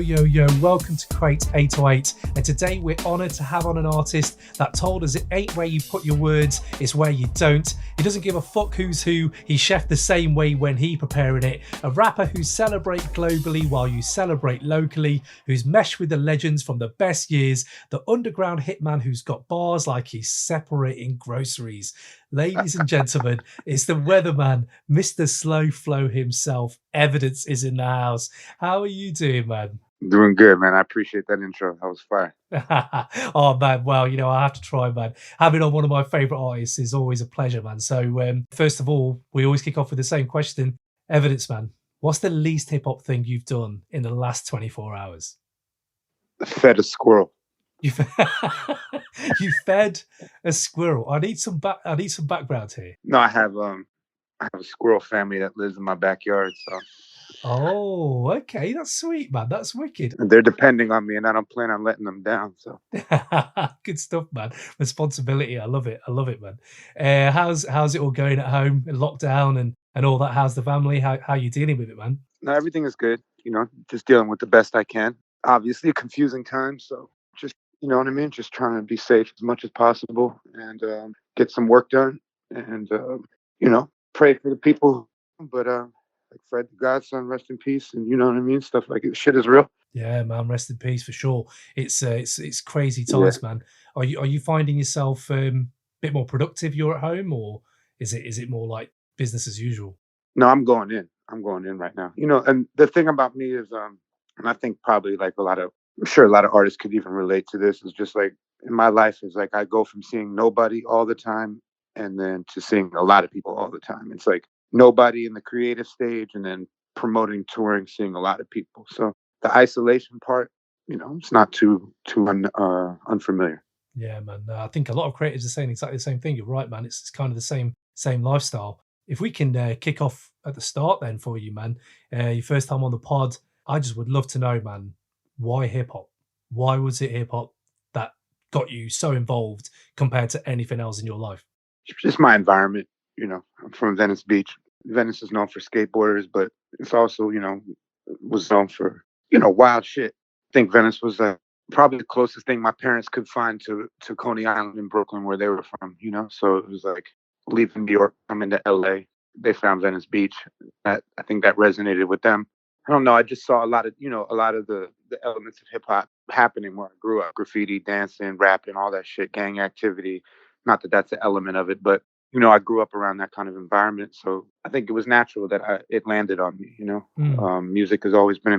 Yo, welcome to Crate 808, and today we're honoured to have on an artist that told us it ain't where you put your words, it's where you don't. He doesn't give a fuck who's who, he's chef the same way when he preparing it. A rapper who celebrate globally while you celebrate locally, who's meshed with the legends from the best years, the underground hitman who's got bars like he's separating groceries. Ladies and gentlemen, it's the Weatherman, Mr. Slow Flow himself. Evidence is in the house. How are you doing, man? Doing good, man. I appreciate that intro. That was fire. Oh, man. Well, I have to try, man. Having on one of my favourite artists is always a pleasure, man. So, first of all, we always kick off with the same question. Evidence, man. What's the least hip-hop thing you've done in the last 24 hours? Fed a squirrel. You fed a squirrel. I need some background here. No, I have a squirrel family that lives in my backyard, so. Oh, okay. That's sweet, man. That's wicked. They're depending on me, and I don't plan on letting them down. So good stuff, man. Responsibility. I love it, man. How's it all going at home? Lockdown and all that. How's the family? How are you dealing with it, man? No, everything is good. Just dealing with the best I can. Obviously, a confusing time, so just you know what I mean. Just trying to be safe as much as possible and get some work done, and pray for the people. But like Fred the Godson, rest in peace, and you know what I mean. Stuff like it. Shit is real. Yeah, man, rest in peace for sure. It's crazy times, man. Are you finding yourself a bit more productive? You're at home, or is it more like business as usual? No, I'm going in. I'm going in right now. And the thing about me is, and I think probably like I'm sure a lot of artists could even relate to this. Is just like in my life is like I go from seeing nobody all the time, and then to seeing a lot of people all the time. It's like nobody in the creative stage, and then promoting, touring, seeing a lot of people. So the isolation part, it's not too unfamiliar. Yeah, man. I think a lot of creatives are saying exactly the same thing. You're right, man. It's kind of the same lifestyle. If we can kick off at the start then for you, man, your first time on the pod, I just would love to know, man, why hip hop? Why was it hip hop that got you so involved compared to anything else in your life? It's just my environment. I'm from Venice Beach. Venice is known for skateboarders, but it's also, was known for, wild shit. I think Venice was probably the closest thing my parents could find to Coney Island in Brooklyn, where they were from, So it was like leaving New York, coming to LA. They found Venice Beach. I think that resonated with them. I don't know. I just saw a lot of the elements of hip hop happening where I grew up. Graffiti, dancing, rapping, all that shit, gang activity. Not that that's an element of it, but I grew up around that kind of environment, so I think it was natural that it landed on me. Music has always been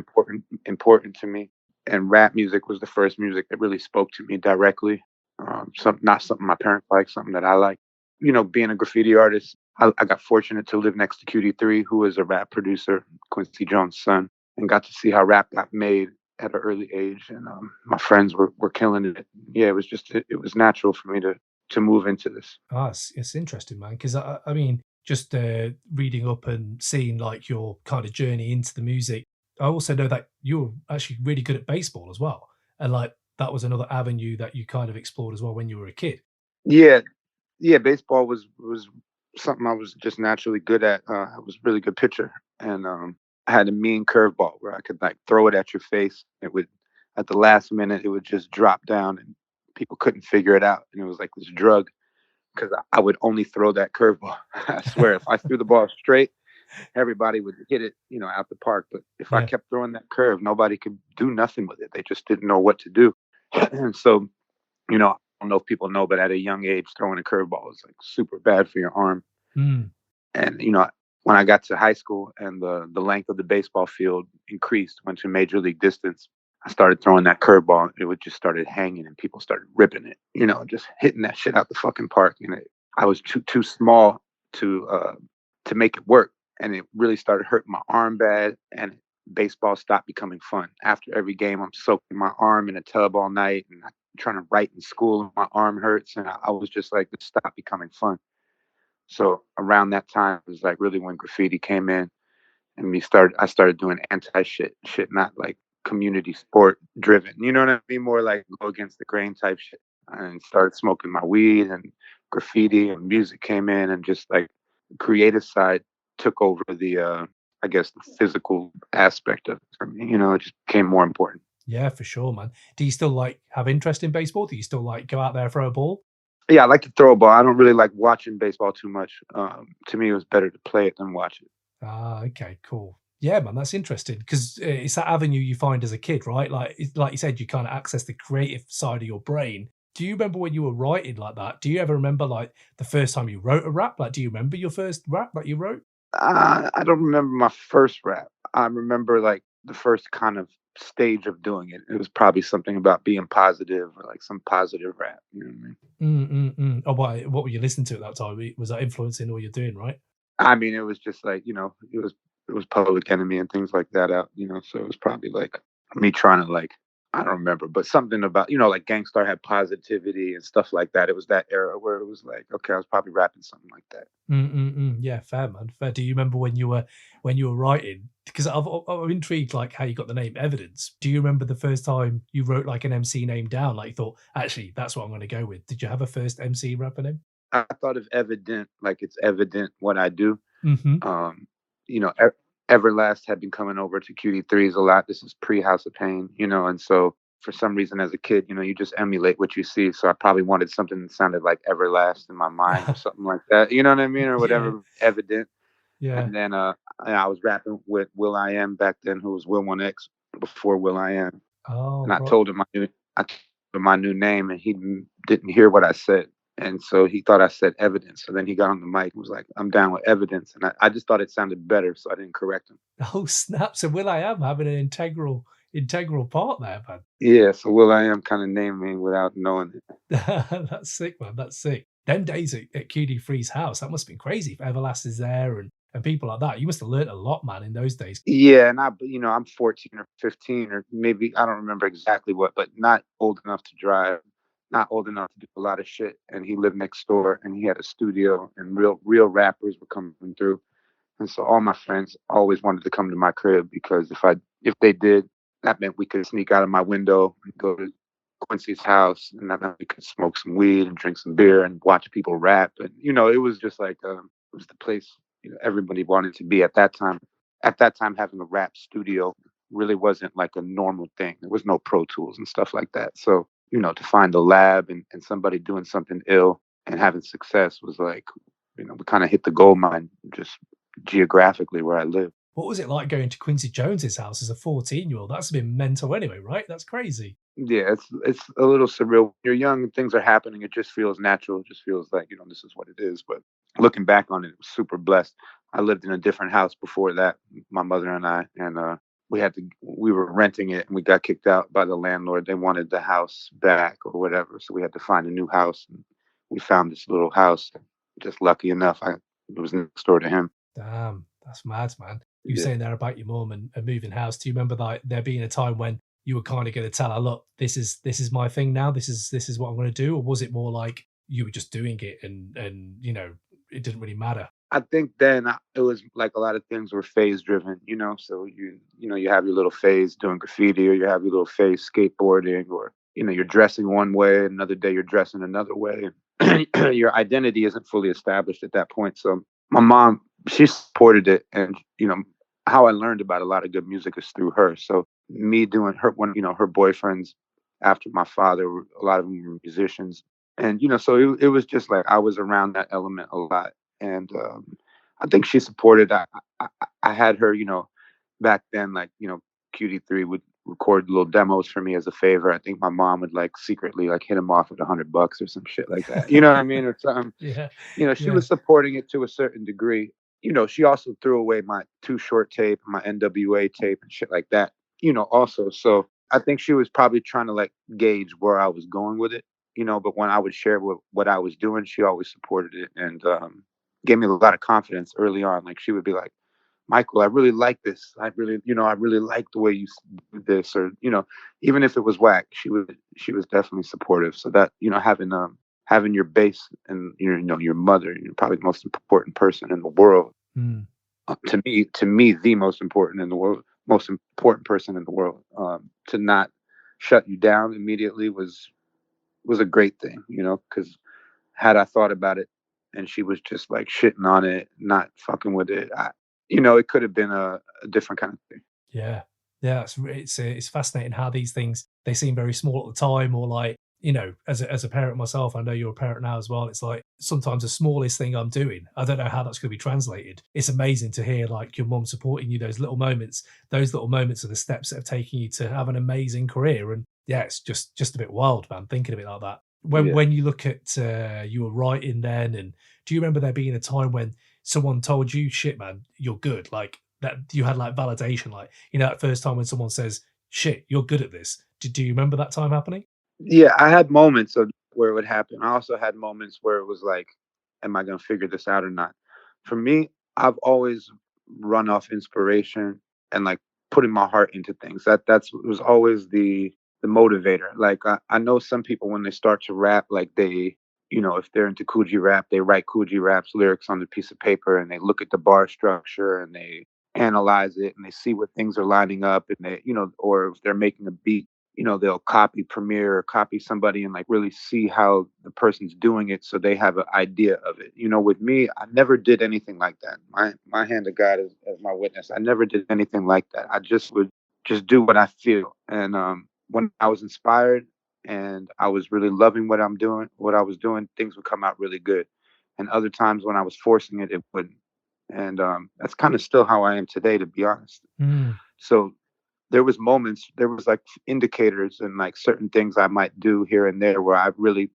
important to me, and rap music was the first music that really spoke to me directly. Not something my parents like, something that I like. Being a graffiti artist, I got fortunate to live next to QD3, who is a rap producer, Quincy Jones' son, and got to see how rap got made at an early age. And my friends were killing it. Yeah, it was natural for me to move into this. It's interesting, man, because I mean, just reading up and seeing like your kind of journey into the music, I also know that you're actually really good at baseball as well, and like that was another avenue that you kind of explored as well when you were a kid. Yeah, baseball was something I was just naturally good at. I was a really good pitcher, and I had a mean curveball where I could like throw it at your face. It would, at the last minute, it would just drop down, and people couldn't figure it out, and it was like this drug because I would only throw that curveball. I swear, if I threw the ball straight, everybody would hit it, out the park. But if I kept throwing that curve, nobody could do nothing with it. They just didn't know what to do. And so, I don't know if people know, but at a young age, throwing a curveball is like super bad for your arm. Mm. And when I got to high school and the length of the baseball field increased, went to major league distance, I started throwing that curveball. It would just started hanging, and people started ripping it. Just hitting that shit out the fucking park. And I was too small to make it work, and it really started hurting my arm bad. And baseball stopped becoming fun. After every game, I'm soaking my arm in a tub all night, and I'm trying to write in school, and my arm hurts. And I was just like, this stopped becoming fun. So around that time was like really when graffiti came in, and I started doing anti shit, not like community sport driven. You know what I mean? More like go against the grain type shit. And started smoking my weed, and graffiti and music came in, and just like the creative side took over the I guess, the physical aspect of it for me. It just became more important. Yeah, for sure, man. Do you still like have interest in baseball? Do you still like go out there, throw a ball? Yeah, I like to throw a ball. I don't really like watching baseball too much. To me, it was better to play it than watch it. Ah, okay, cool. Yeah, man, that's interesting because it's that avenue you find as a kid, right? Like you said, you kind of access the creative side of your brain. Do you remember when you were writing like that? Do you ever remember like the first time you wrote a rap? Like, do you remember your first rap that you wrote? I don't remember my first rap. I remember like the first kind of stage of doing it. It was probably something about being positive or like some positive rap. You know what I mean? Oh, what were you listening to at that time? Was that influencing what you're doing, right? I mean, it was just like, it was Public Enemy and things like that out, so it was probably like me trying to like, I don't remember, but something about, like Gangstar had positivity and stuff like that. It was that era where it was like, okay, I was probably rapping something like that. Yeah, fair, man. Fair. Do you remember when you were writing? Because I'm intrigued, like how you got the name Evidence. Do you remember the first time you wrote like an MC name down? Like you thought, actually, that's what I'm going to go with. Did you have a first MC rapper name? I thought of evident, like it's evident what I do. Mm-hmm. Um, you know, E- Everlast had been coming over to QD3s a lot. This is pre House of Pain, and so for some reason as a kid, you just emulate what you see. So I probably wanted something that sounded like Everlast in my mind or something like that. You know what I mean? Or Yeah, whatever, evident. yeah. And then I was rapping with will.i.am back then, who was Will 1X before will.i.am. And Oh, I right. told him my new name, and he didn't hear what I said. And so he thought I said evidence. So then he got on the mic and was like, I'm down with evidence. And I just thought it sounded better, so I didn't correct him. Oh, snap! So will.i.am having an integral part there, man. Yeah, so will.i.am kind of named me without knowing it. That's sick, man. That's sick. Them days at QD3's house, that must have been crazy. If Everlast is there and people like that, you must have learned a lot, man, in those days. Yeah, and I'm 14 or 15 or maybe I don't remember exactly what, but not old enough to drive, not old enough to do a lot of shit. And he lived next door, and he had a studio, and real rappers were coming through. And so all my friends always wanted to come to my crib because if they did, that meant we could sneak out of my window and go to Quincy's house, and that meant we could smoke some weed and drink some beer and watch people rap. And it was just like it was the place everybody wanted to be at that time. At that time, having a rap studio really wasn't like a normal thing. There was no Pro Tools and stuff like that. So to find a lab and somebody doing something ill and having success was like, we kind of hit the gold mine just geographically where I live. What was it like going to Quincy Jones's house as a 14-year-old? That's been mental anyway, right? That's crazy. Yeah, it's a little surreal. When you're young and things are happening, it just feels natural. It just feels like, this is what it is. But looking back on it, it was super blessed. I lived in a different house before that, my mother and I, and we were renting it and we got kicked out by the landlord. They wanted the house back or whatever. So we had to find a new house. And we found this little house. Just lucky enough, it was next door to him. Damn, that's mad, man. You were Yeah. saying there about your mum and moving house. Do you remember like there being a time when you were kind of going to tell her, look, this is my thing now. This is what I'm going to do, or was it more like you were just doing it and it didn't really matter? I think then it was like a lot of things were phase driven, So you have your little phase doing graffiti, or you have your little phase skateboarding, or you're dressing one way, another day you're dressing another way. Your identity isn't fully established at that point. So my mom, she supported it, and how I learned about a lot of good music is through her. So me doing her one, her boyfriends after my father, a lot of them were musicians, and so it was just like I was around that element a lot, and I think she supported. I, I had her, back then, like QD3 would record little demos for me as a favor. I think my mom would like secretly like hit him off with $100 or some shit like that. You know what I mean, or something. Yeah, She yeah. was supporting it to a certain degree. She also threw away my Too Short tape, my NWA tape, and shit like that. Also, so I think she was probably trying to like gauge where I was going with it. But when I would share what I was doing, she always supported it and gave me a lot of confidence early on. Like she would be like, Michael, I really like this. I really like the way you do this, or even if it was whack, she was definitely supportive. So that having your base and your mother, you're probably the most important person in the world. Mm. To me, the most important in the world, most important person in the world. To not shut you down immediately was a great thing, because had I thought about it and she was just like shitting on it, not fucking with it, it could have been a different kind of thing. Yeah, yeah, it's fascinating how these things, they seem very small at the time, or like, as a parent myself, I know you're a parent now as well. It's like sometimes the smallest thing I'm doing, I don't know how that's going to be translated. It's amazing to hear like your mum supporting you. Those little moments are the steps that have taken you to have an amazing career. And yeah, it's just a bit wild, man. Thinking of it like that. When Yeah. when you look at you were writing then, and do you remember there being a time when someone told you, "Shit, man, you're good," like that you had like validation, like that first time when someone says, "Shit, you're good at this." Do you remember that time happening? Yeah, I had moments of where it would happen. I also had moments where it was like, am I gonna figure this out or not? For me, I've always run off inspiration and like putting my heart into things. That's was always the motivator. Like I know some people when they start to rap, like if they're into Coogee rap, they write Coogee rap's lyrics on a piece of paper and they look at the bar structure and they analyze it and they see where things are lining up and or if they're making a beat, they'll copy Premiere or copy somebody and like really see how the person's doing it so they have an idea of it. With me, I never did anything like that. My hand of God is as my witness. I never did anything like that. I just would just do what I feel. And when I was inspired and I was really loving what I was doing, things would come out really good. And other times when I was forcing it, it wouldn't. And that's kind of still how I am today, to be honest. Mm. So there was like indicators and like certain things I might do here and there where I really,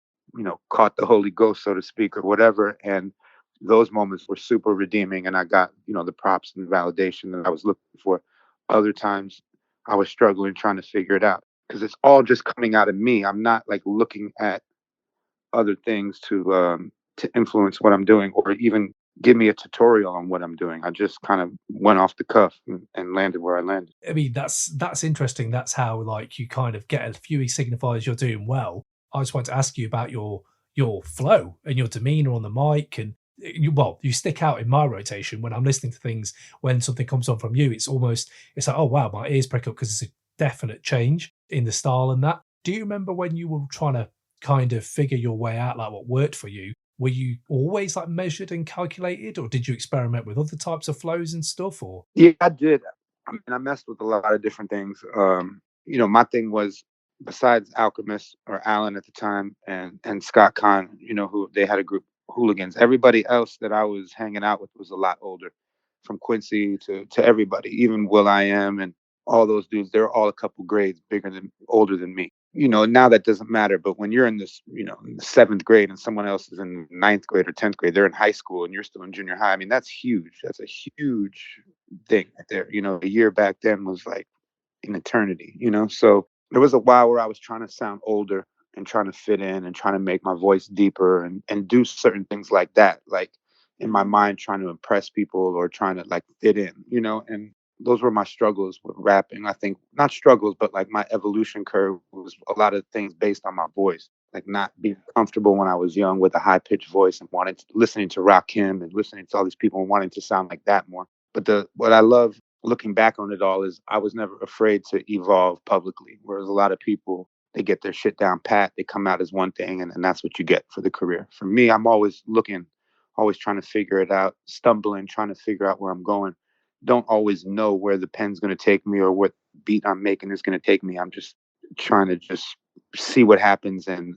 caught the Holy Ghost, so to speak, or whatever. And those moments were super redeeming and I got, the props and validation that I was looking for. Other times I was struggling trying to figure it out because it's all just coming out of me. I'm not like looking at other things to influence what I'm doing or even give me a tutorial on what I'm doing. I just kind of went off the cuff and landed where I landed. I mean, that's interesting. That's how like you kind of get a few signifiers you're doing well. I just want to ask you about your flow and your demeanor on the mic, and you stick out in my rotation when I'm listening to things. When something comes on from you, it's like, oh wow, my ears prick up because it's a definite change in the style and that. Do you remember when you were trying to kind of figure your way out, like what worked for you? Were you always like measured and calculated, or did you experiment with other types of flows and stuff? Or Yeah, I did. I mean, I messed with a lot of different things. My thing was besides Alchemist or Allen at the time and Scott Kahn, who they had a group Hooligans. Everybody else that I was hanging out with was a lot older, from Quincy to everybody, even will.i.am and all those dudes. They're all a couple grades older than me. Now that doesn't matter. But when you're in this, in the seventh grade and someone else is in ninth grade or 10th grade, they're in high school and you're still in junior high. I mean, that's huge. That's a huge thing right there. A year back then was like an eternity, So there was a while where I was trying to sound older and trying to fit in and trying to make my voice deeper and do certain things like that. Like in my mind, trying to impress people or trying to like fit in, and those were my struggles with rapping. I think not struggles, but like my evolution curve was a lot of things based on my voice, like not being comfortable when I was young with a high pitched voice and listening to Rakim and listening to all these people and wanting to sound like that more. But what I love looking back on it all is I was never afraid to evolve publicly. Whereas a lot of people, they get their shit down pat, they come out as one thing, and that's what you get for the career. For me, I'm always looking, always trying to figure it out, stumbling, trying to figure out where I'm going. Don't always know where the pen's going to take me or what beat I'm making is going to take me. I'm just trying to just see what happens and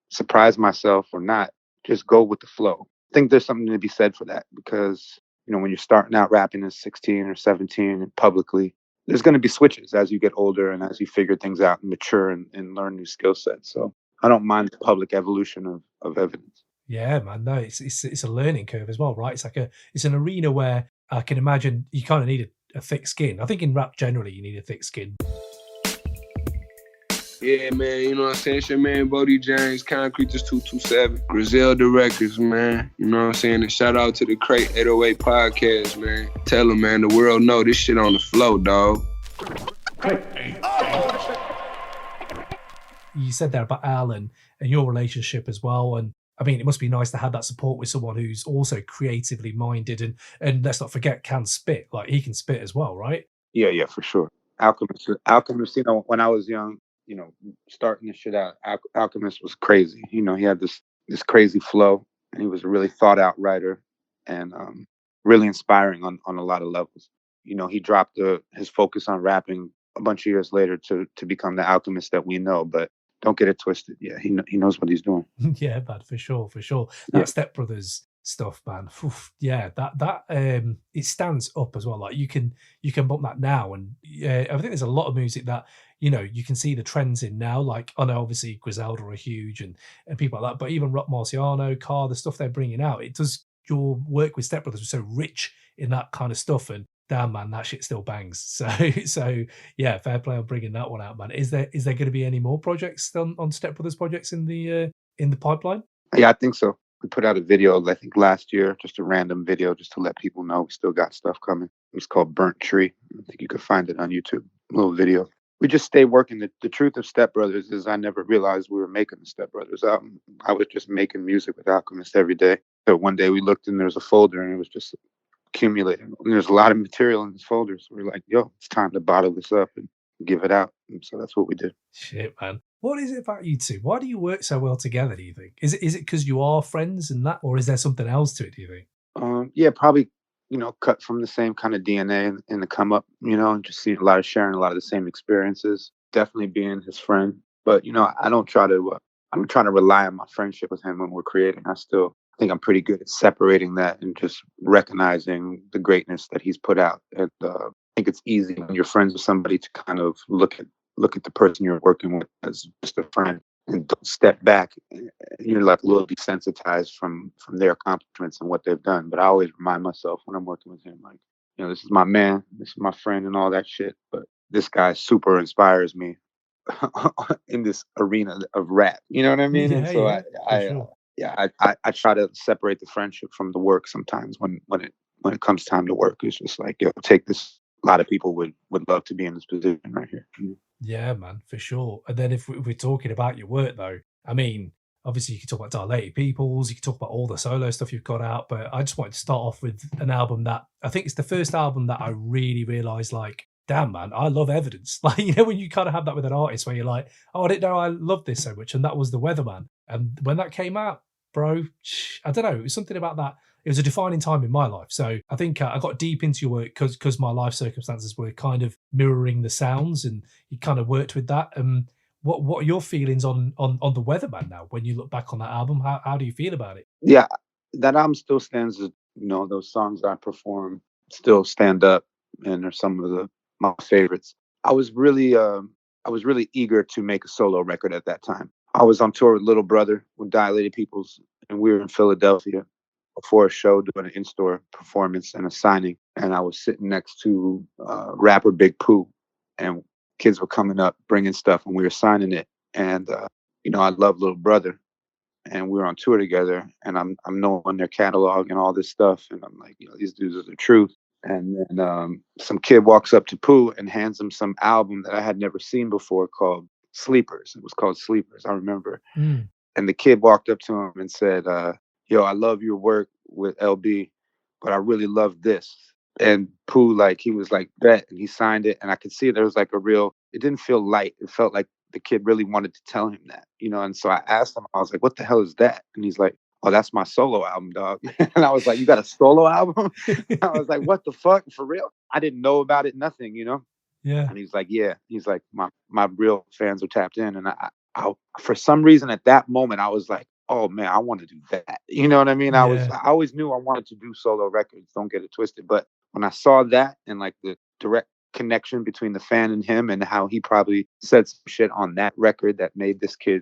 surprise myself or not. Just go with the flow. I think there's something to be said for that because when you're starting out rapping at 16 or 17 publicly, there's going to be switches as you get older and as you figure things out and mature and learn new skill sets. So I don't mind the public evolution of evidence. yeah, man, no, it's a learning curve as well, right? It's an arena where I can imagine you kind of need a thick skin. I think in rap generally you need a thick skin. Yeah, man, you know what I'm saying? It's your man, Bodie James, Concrete this 227, Griselda Records, man. You know what I'm saying? And shout out to the Crate 808 podcast, man. Tell them, man, the world know this shit on the flow, dog. You said there about Alan and your relationship as well. And I mean, it must be nice to have that support with someone who's also creatively minded and let's not forget can spit. Like he can spit as well, right? Yeah, for sure. Alchemist. When I was young, starting this shit out, Alchemist was crazy. He had this crazy flow, and he was a really thought out writer. And really inspiring on a lot of levels. You know, he dropped his focus on rapping a bunch of years later to become the Alchemist that we know. But don't get it twisted. Yeah, he knows what he's doing. Yeah, man, for sure, for sure. Yeah. That Step Brothers stuff, man. Yeah, that it stands up as well. Like you can bump that now, and I think there's a lot of music that you can see the trends in now. Like I know obviously Griselda are huge and people like that, but even Rock Marciano, Car, the stuff they're bringing out, it does. Your work with Step Brothers was so rich in that kind of stuff, and damn man, that shit still bangs. So yeah, fair play on bringing that one out, man. Is there going to be any more projects on Step Brothers projects in the pipeline? Yeah, I think so. We put out a video, I think last year, just a random video, just to let people know we still got stuff coming. It's called Burnt Tree. I think you could find it on YouTube. A little video. We just stay working. The truth of Step Brothers is I never realized we were making the Step Brothers album. I was just making music with Alchemist every day. So one day we looked and there's a folder and it was just accumulating. And there's a lot of material in this folder. So we're like, yo, it's time to bottle this up and give it out. And so that's what we did. Shit, man. What is it about you two? Why do you work so well together, do you think? Is it because you are friends and that, or is there something else to it, do you think? Yeah, probably, cut from the same kind of DNA in the come up, and just see a lot of sharing a lot of the same experiences. Definitely being his friend. But, I don't try to rely on my friendship with him when we're creating. I think I'm pretty good at separating that and just recognizing the greatness that he's put out. And I think it's easy when you're friends with somebody to kind of look at the person you're working with as just a friend and don't step back. You're like a little desensitized from their accomplishments and what they've done. But I always remind myself when I'm working with him, like, this is my man, this is my friend and all that shit. But this guy super inspires me in this arena of rap. You know what I mean? Yeah, And so yeah, for sure. I try to separate the friendship from the work sometimes when it comes time to work. It's just like, yo, take this. A lot of people would love to be in this position right here. Yeah, man, for sure. And then if we're talking about your work, though, I mean, obviously you can talk about Dilated Peoples, you can talk about all the solo stuff you've got out, but I just wanted to start off with an album that I think it's the first album that I really realised, like, damn, man, I love Evidence. Like, when you kind of have that with an artist where you're like, oh, I didn't know I loved this so much. And that was The Weatherman. And when that came out, bro, I don't know, it was something about that. It was a defining time in my life. So I think I got deep into your work because my life circumstances were kind of mirroring the sounds, and you kind of worked with that. What are your feelings on The Weatherman now? When you look back on that album, how do you feel about it? Yeah, that album still stands as, those songs I perform still stand up and are some of my favorites. I was really eager to make a solo record at that time. I was on tour with Little Brother with Dilated Peoples, and we were in Philadelphia before a show doing an in-store performance and a signing. And I was sitting next to Rapper Big Pooh, and kids were coming up bringing stuff, and we were signing it. And I love Little Brother, and we were on tour together, and I'm knowing their catalog and all this stuff, and I'm like, these dudes are the truth. And then some kid walks up to Pooh and hands him some album that I had never seen before called Sleepers. It was called Sleepers, I remember. And the kid walked up to him and said, yo, I love your work with LB, but I really love this. And Pooh, like, he was like, bet. And he signed it. And I could see there was like it didn't feel light. It felt like the kid really wanted to tell him that, And so I asked him, I was like, what the hell is that? And he's like, oh, that's my solo album, dog. And I was like, you got a solo album? I was like, what the fuck? For real? I didn't know about it, nothing, Yeah. And he's like, yeah. He's like, my real fans are tapped in. And I for some reason at that moment, I was like, oh man, I want to do that. You know what I mean? Yeah. I always knew I wanted to do solo records. Don't get it twisted. But when I saw that and like the direct connection between the fan and him, and how he probably said some shit on that record that made this kid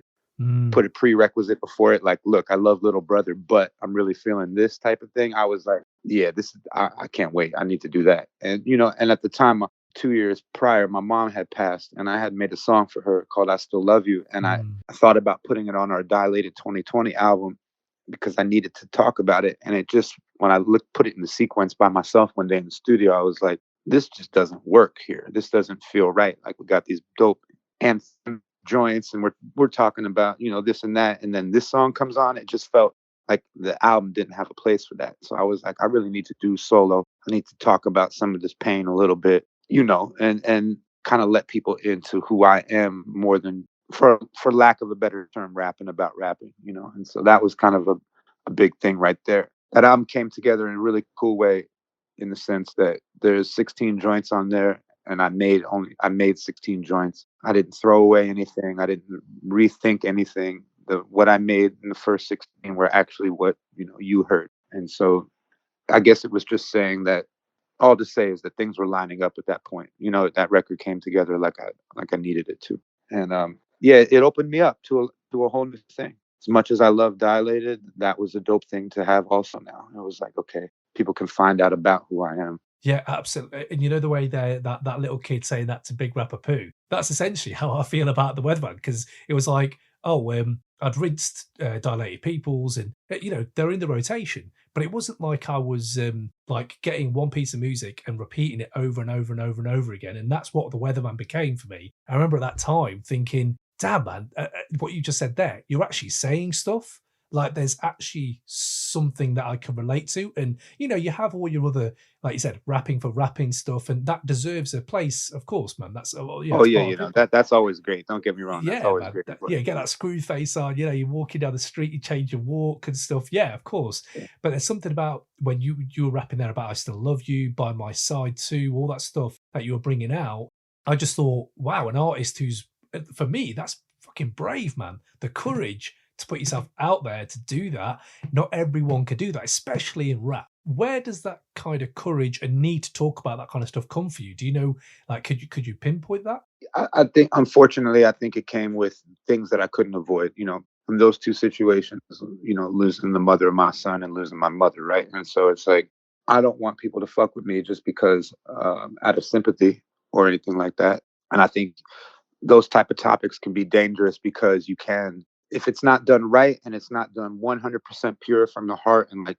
put a prerequisite before it, like, look, I love Little Brother, but I'm really feeling this type of thing. I was like, yeah, I can't wait. I need to do that. And and at the time, 2 years prior, my mom had passed, and I had made a song for her called I Still Love You. And I thought about putting it on our Dilated 2020 album because I needed to talk about it. And it just, when I put it in the sequence by myself one day in the studio, I was like, this just doesn't work here. This doesn't feel right. Like, we got these dope anthem joints, and we're talking about, this and that. And then this song comes on. It just felt like the album didn't have a place for that. So I was like, I really need to do solo. I need to talk about some of this pain a little bit, and kind of let people into who I am more than, for lack of a better term, rapping about rapping, And so that was kind of a big thing right there. That album came together in a really cool way. in the sense that there's 16 joints on there, and I made 16 joints. I didn't throw away anything. I didn't rethink anything. What I made in the first 16 were actually what you heard. And so I guess it was just saying that, all to say is that things were lining up at that point. That record came together like I needed it to. And yeah, it opened me up to a whole new thing. As much as I love Dilated, that was a dope thing to have also now. I was like, okay, people can find out about who I am. Yeah, absolutely. And you know the way that little kid saying that to Big Rapper Pooh, that's essentially how I feel about the Weatherman, because it was like, I'd rinsed Dilated Peoples, and they're in the rotation, but it wasn't like I was like getting one piece of music and repeating it over and over and over and over again. And that's what the Weatherman became for me. I remember at that time thinking, damn man, what you just said there, you're actually saying stuff. Like there's actually something that I can relate to. And, you have all your other, like you said, rapping for rapping stuff, and that deserves a place, of course, man. That's, that's always great. Don't get me wrong. That's always man. great. Get that screw face on, you're walking down the street, you change your walk and stuff. Yeah, of course. Yeah. But there's something about when you were rapping there about I Still Love You, By My Side Too, all that stuff that you were bringing out. I just thought, wow, an artist who's, for me, that's fucking brave, man. The courage to put yourself out there to do that. Not everyone could do that, especially in rap. Where does that kind of courage and need to talk about that kind of stuff come for you? Do you know, like, could you pinpoint that? I think, unfortunately, I think it came with things that I couldn't avoid, from those two situations, losing the mother of my son and losing my mother, right? And so it's like, I don't want people to fuck with me just because out of sympathy or anything like that. And I think those type of topics can be dangerous because you can, if it's not done right and it's not done 100% pure from the heart, and like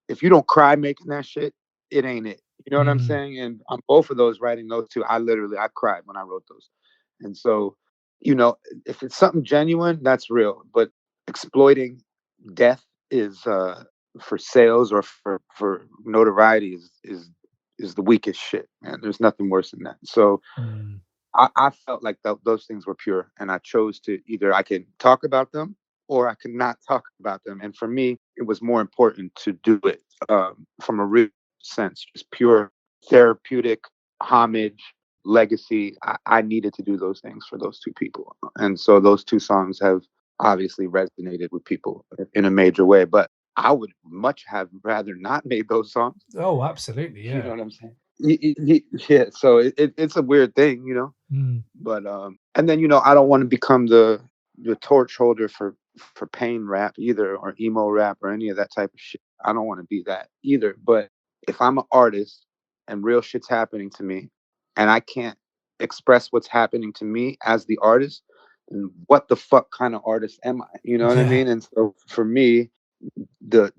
if you don't cry making that shit, it ain't it. You know what I'm saying? And on both of those, writing those two, I cried when I wrote those. And so, if it's something genuine, that's real. But exploiting death is for sales or for notoriety is the weakest shit, man. There's nothing worse than that. So. I felt like those things were pure, and I chose to either I can talk about them or I could not talk about them. And for me, it was more important to do it from a real sense, just pure therapeutic homage, legacy. I needed to do those things for those two people. And so those two songs have obviously resonated with people in a major way. But I would much have rather not made those songs. Oh, absolutely. Yeah. You know what I'm saying? Yeah, so it's a weird thing, but and then I don't want to become the torch holder for pain rap either, or emo rap or any of that type of shit. I don't want to be that either. But if I'm an artist and real shit's happening to me and I can't express what's happening to me as the artist, then what the fuck kind of artist am I? You know what I mean? And so for me,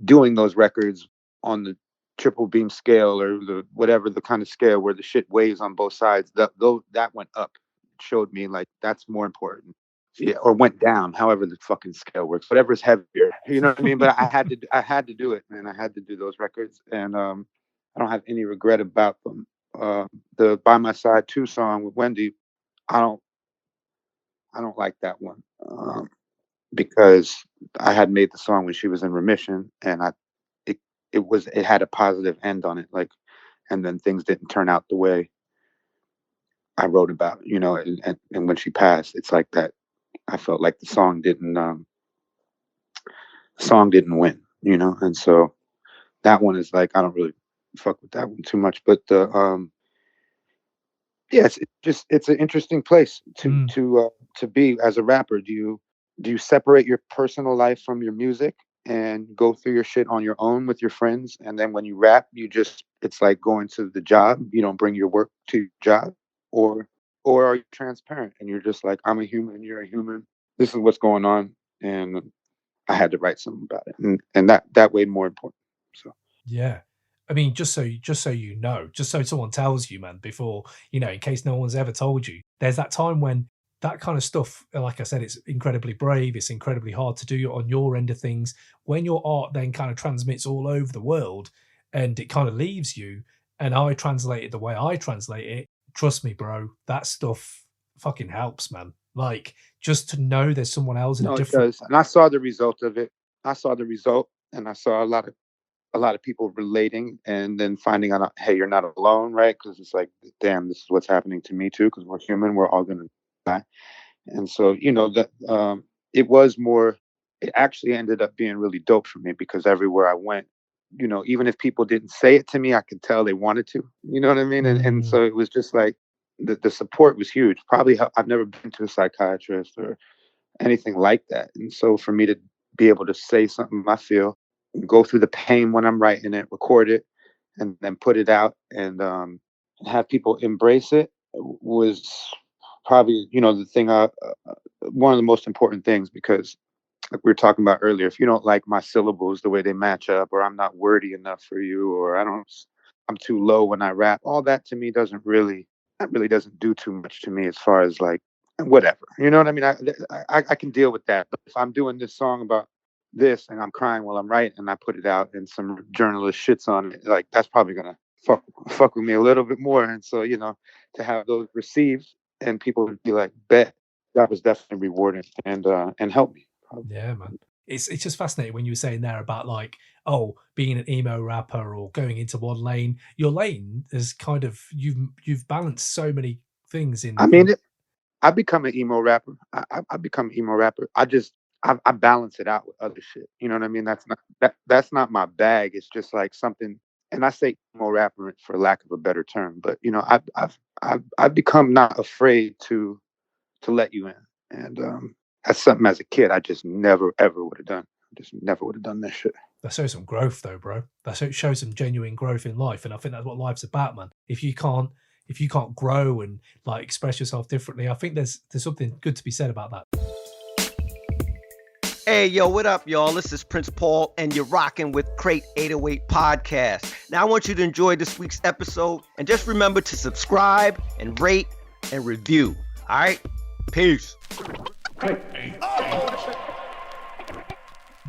doing those records on the triple beam scale or whatever the kind of scale where the shit weighs on both sides, that went up. It showed me like that's more important. Yeah, or went down, however the fucking scale works. Whatever's heavier, you know what I mean? But I had to do it, man. I had to do those records, and I don't have any regret about them. The By My Side 2 song with Wendy, I don't like that one because I had made the song when she was in remission, and it had a positive end on it, like, and then things didn't turn out the way I wrote about, and when she passed, it's like that. I felt like the song didn't win, and so that one is like, I don't really fuck with that one too much, but it's an interesting place to be as a rapper. Do you separate your personal life from your music and go through your shit on your own with your friends, and then when you rap, it's like going to the job, you don't bring your work to your job? Or are you transparent and you're just like, I'm a human, you're a human, this is what's going on, and I had to write something about it, and that way more important. So yeah, I mean, just so just so someone tells you, man, before, in case no one's ever told you, there's that time when that kind of stuff, like I said, it's incredibly brave, it's incredibly hard to do on your end of things. When your art then kind of transmits all over the world and it kind of leaves you, and I translate it the way I translate it, trust me, bro, that stuff fucking helps, man. Like, just to know there's someone else in a different... it does. And I saw the result of it. I saw the result, and I saw a lot of a lot of people relating and then finding out, hey, you're not alone, right? Because it's like, damn, this is what's happening to me too, because we're human, we're all gonna die. And so, that it was more, it actually ended up being really dope for me because everywhere I went, even if people didn't say it to me, I could tell they wanted to, you know what I mean? And so it was just like the support was huge. Probably I've never been to a psychiatrist or anything like that. And so for me to be able to say something I feel, go through the pain when I'm writing it, record it, and then put it out and have people embrace it was probably, the thing, one of the most important things because like we were talking about earlier, if you don't like my syllables, the way they match up, or I'm not wordy enough for you, or I'm too low when I rap, all that to me that really doesn't do too much to me as far as like, whatever, you know what I mean? I can deal with that. But if I'm doing this song about this and I'm crying while I'm writing and I put it out and some journalist shits on it, like that's probably gonna fuck with me a little bit more. And so, to have those received and people would be like, bet, that was definitely rewarding and helped me. Yeah, man. It's just fascinating when you were saying there about like, oh, being an emo rapper or going into one lane. Your lane is kind of you've balanced so many things in. I mean, I become an emo rapper. I become an emo rapper. I balance it out with other shit. You know what I mean? That's not my bag. It's just like something. And I say emo rapper for lack of a better term, but I've become not afraid to let you in. And that's something as a kid I just never ever would have done. Just never would have done that shit. That shows some growth, though, bro. That shows some genuine growth in life, and I think that's what life's about, man. If you can't grow and like express yourself differently, I think there's something good to be said about that. Hey, yo, what up, y'all? This is Prince Paul, and you're rocking with Crate 808 Podcast. Now, I want you to enjoy this week's episode, and just remember to subscribe and rate and review. All right? Peace.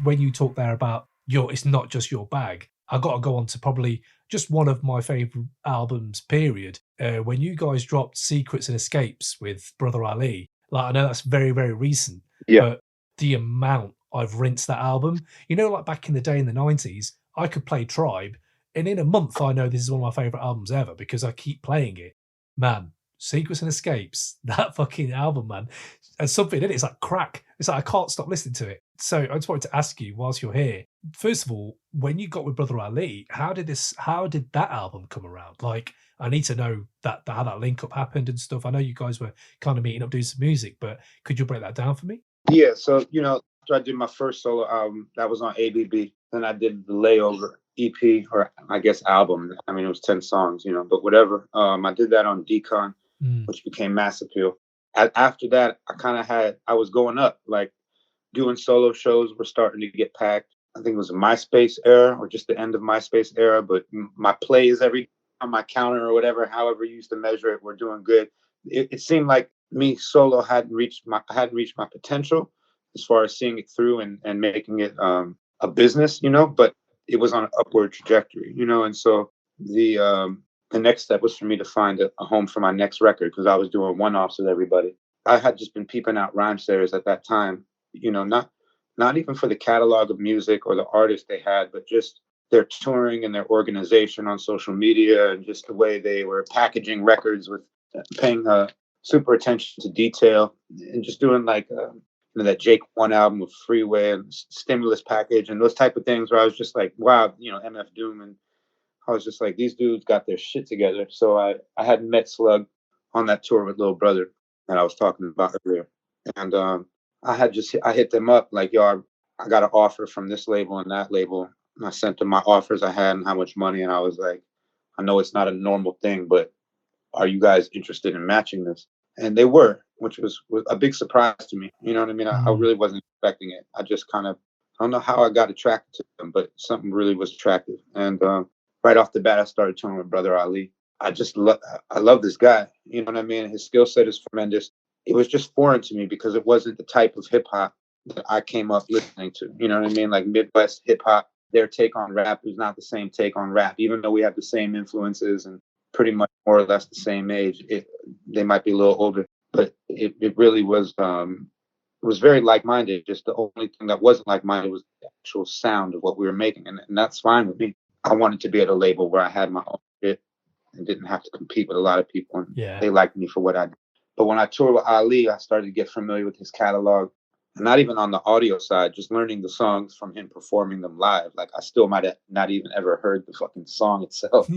When you talk there about it's not just your bag, I got to go on to probably just one of my favorite albums, period. When you guys dropped Secrets and Escapes with Brother Ali, like I know that's very, very recent, but the amount I've rinsed that album, like back in the day in the 90s, I could play Tribe, and in a month I know this is one of my favorite albums ever because I keep playing it. Man, Secrets and Escapes, that fucking album, man. And something in it, it's like crack. It's like I can't stop listening to it. So I just wanted to ask you, whilst you're here, first of all, when you got with Brother Ali, how did that album come around? Like, I need to know that how that link up happened and stuff. I know you guys were kind of meeting up doing some music, but could you break that down for me? Yeah, so after I did my first solo album, that was on ABB. Then I did the Layover EP, or I guess album. I mean, it was 10 songs, but whatever. I did that on Decon, which became Mass Appeal. After that, I was going up, like doing solo shows were starting to get packed. I think it was a MySpace era or just the end of MySpace era, but my plays on my counter or whatever, however you used to measure it, were doing good. It seemed like me solo hadn't reached my potential as far as seeing it through and making it a business, but it was on an upward trajectory, and so the next step was for me to find a home for my next record because I was doing one-offs with everybody. I had just been peeping out Rhymesayers at that time, not even for the catalog of music or the artists they had, but just their touring and their organization on social media and just the way they were packaging records with paying super attention to detail and just doing like that Jake One album with Freeway and Stimulus Package and those type of things where I was just like, wow, MF Doom. And I was just like, these dudes got their shit together. So I had met Slug on that tour with Little Brother that I was talking about earlier. And I hit them up like, yo, I got an offer from this label and that label. And I sent them my offers I had and how much money. And I was like, I know it's not a normal thing, but are you guys interested in matching this? And they were, which was a big surprise to me. You know what I mean? I really wasn't expecting it. I just I don't know how I got attracted to them, but something really was attractive. And right off the bat, I started touring with Brother Ali. I love this guy. You know what I mean? His skill set is tremendous. It was just foreign to me because it wasn't the type of hip hop that I came up listening to. You know what I mean? Like Midwest hip hop, their take on rap is not the same take on rap, even though we have the same influences and pretty much more or less the same age. They might be a little older, but it really was was very like-minded. Just the only thing that wasn't like-minded was the actual sound of what we were making, and that's fine with me. I wanted to be at a label where I had my own shit and didn't have to compete with a lot of people, and they liked me for what I did. But when I toured with Ali, I started to get familiar with his catalog, and not even on the audio side, just learning the songs from him performing them live. Like, I still might have not even ever heard the fucking song itself,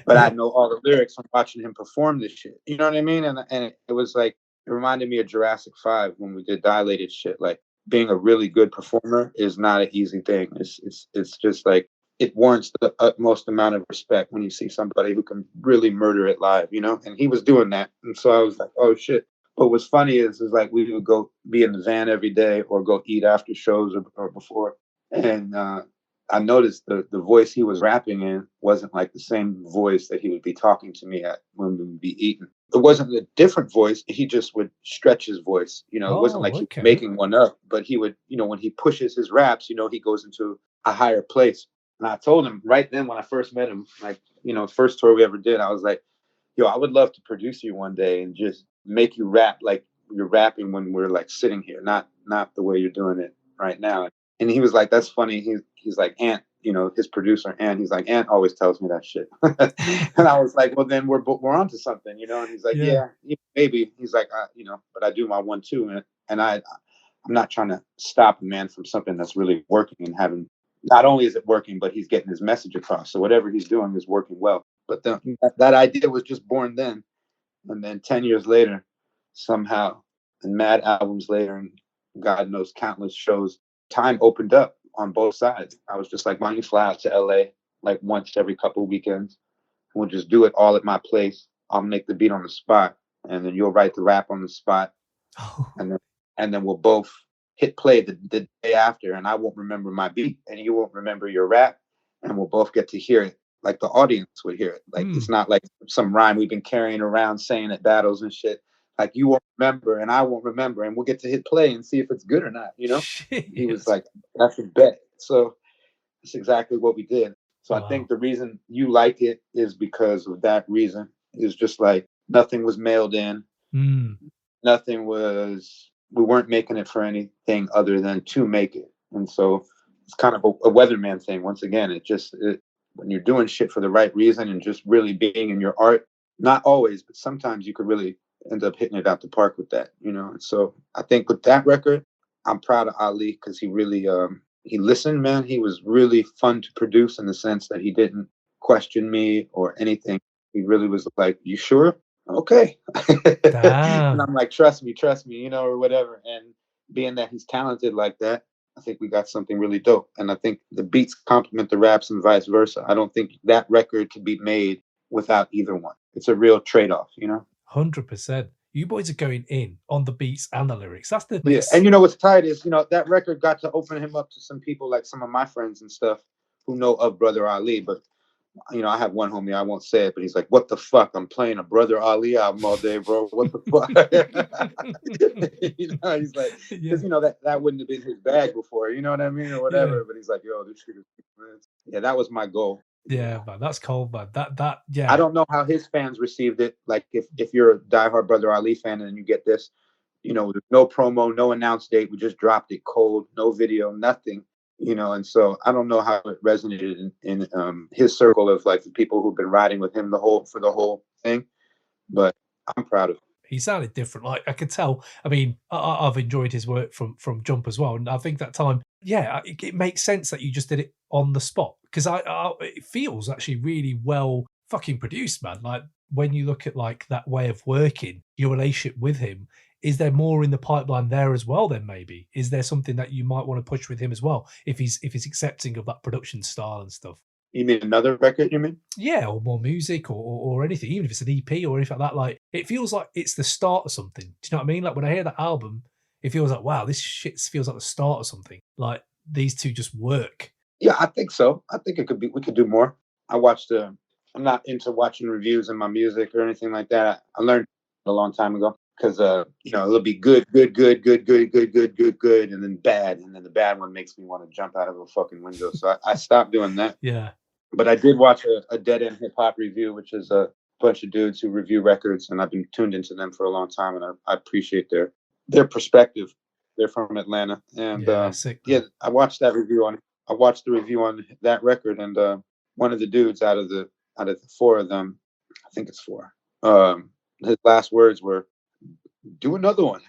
but I know all the lyrics from watching him perform this shit. You know what I mean? And it was like, it reminded me of Jurassic 5 when we did Dilated shit. Like, being a really good performer is not an easy thing. It's just like, it warrants the utmost amount of respect when you see somebody who can really murder it live, you know? And he was doing that. And so I was like, oh shit. But what's funny is like, we would go be in the van every day or go eat after shows or before. And I noticed the voice he was rapping in wasn't like the same voice that he would be talking to me at when we would be eating. It wasn't a different voice. He just would stretch his voice. You know, it wasn't like he was making one up, but he would, you know, when he pushes his raps, you know, he goes into a higher place. And I told him right then when I first met him, like, you know, first tour we ever did, I was like, yo, I would love to produce you one day and just make you rap like you're rapping when we're like sitting here, not the way you're doing it right now. And he was like, that's funny. He's like, Ant, you know, his producer, Ant, he's like, Ant always tells me that shit. And I was like, well, then we're onto something, you know? And he's like, yeah maybe. He's like, you know, but I do my one, too. And I'm not trying to stop a man from something that's really working and having, not only is it working, but he's getting his message across. So whatever he's doing is working well. But that idea was just born then. And then 10 years later, somehow, and mad albums later, and God knows countless shows, time opened up on both sides. I was just like, why don't you fly out to LA like once every couple of weekends? And we'll just do it all at my place. I'll make the beat on the spot, and then you'll write the rap on the spot. And then we'll both hit play the day after, and I won't remember my beat, and you won't remember your rap, and we'll both get to hear it like the audience would hear it. Like, it's not like some rhyme we've been carrying around saying at battles and shit. Like, you won't remember and I won't remember, and we'll get to hit play and see if it's good or not, you know? He was like, that's a bet. So that's exactly what we did. So I think the reason you like it is because of that reason. It's just like, nothing was mailed in. Nothing was, we weren't making it for anything other than to make it. And so it's kind of a Weatherman thing. Once again, when you're doing shit for the right reason and just really being in your art, not always, but sometimes you could really end up hitting it out the park with that, you know? And so I think with that record, I'm proud of Ali because he really, he listened, man. He was really fun to produce in the sense that he didn't question me or anything. He really was like, you sure? Okay. And I'm like, trust me, you know, or whatever. And being that he's talented like that, I think we got something really dope. And I think the beats complement the raps and vice versa. I don't think that record could be made without either one. It's a real trade-off, you know? 100%. You boys are going in on the beats and the lyrics. That's the yeah. And you know what's tight is, you know, that record got to open him up to some people, like some of my friends and stuff, who know of Brother Ali. But you know, I have one homie, I won't say it, but he's like, what the fuck? I'm playing a Brother Ali album all day, bro. What the fuck? You know, he's like, because, you know, that wouldn't have been his bag before, you know what I mean? Or whatever. But he's like, yo, this shit is, yeah, that was my goal. Yeah, man, that's cold, man. That, yeah. I don't know how his fans received it. Like, if you're a diehard Brother Ali fan and you get this, you know, there's no promo, no announce date. We just dropped it cold, no video, nothing. You know, and so I don't know how it resonated in his circle of like the people who've been riding with him for the whole thing, but I'm proud of him. He sounded different. Like, I could tell. I mean, I've enjoyed his work from Jump as well, and I think that time, yeah, it makes sense that you just did it on the spot because it feels actually really well fucking produced, man. Like, when you look at like that way of working, your relationship with him. Is there more in the pipeline there as well? Then maybe is there something that you might want to push with him as well if he's accepting of that production style and stuff? You mean another record? You mean? Yeah, or more music or anything, even if it's an EP or anything like that. Like, it feels like it's the start of something. Do you know what I mean? Like, when I hear that album, it feels like, wow, this shit feels like the start of something. Like, these two just work. Yeah, I think so. I think it could be. We could do more. I watched. I'm not into watching reviews in my music or anything like that. I learned a long time ago. Because you know, it'll be good, and then bad, and then the bad one makes me want to jump out of a fucking window. So I stopped doing that. Yeah. But I did watch a Dead End Hip Hop review, which is a bunch of dudes who review records, and I've been tuned into them for a long time, and I appreciate their perspective. They're from Atlanta, and Yeah, sick, yeah, man. I watched that review on. I watched the review on that record, and one of the dudes out of the four of them, I think it's four. His last words were, "Do another one."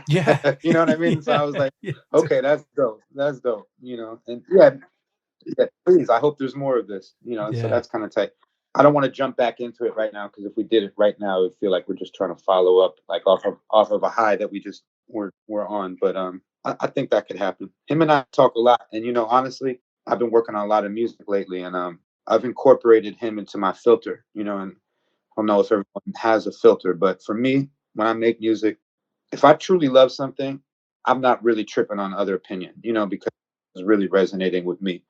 Yeah. You know what I mean? So I was Yeah. like, Yeah. okay, that's dope. That's dope. You know, and yeah, yeah, please. I hope there's more of this. You know, so Yeah. that's kind of tight. I don't want to jump back into it right now because if we did it right now, it would feel like we're just trying to follow up, like off of a high that we just were on. But I think that could happen. Him and I talk a lot, and you know, honestly, I've been working on a lot of music lately, and I've incorporated him into my filter. You know, and I don't know if everyone has a filter, but for me, when I make music, if I truly love something, I'm not really tripping on other opinion. You know, because it's really resonating with me.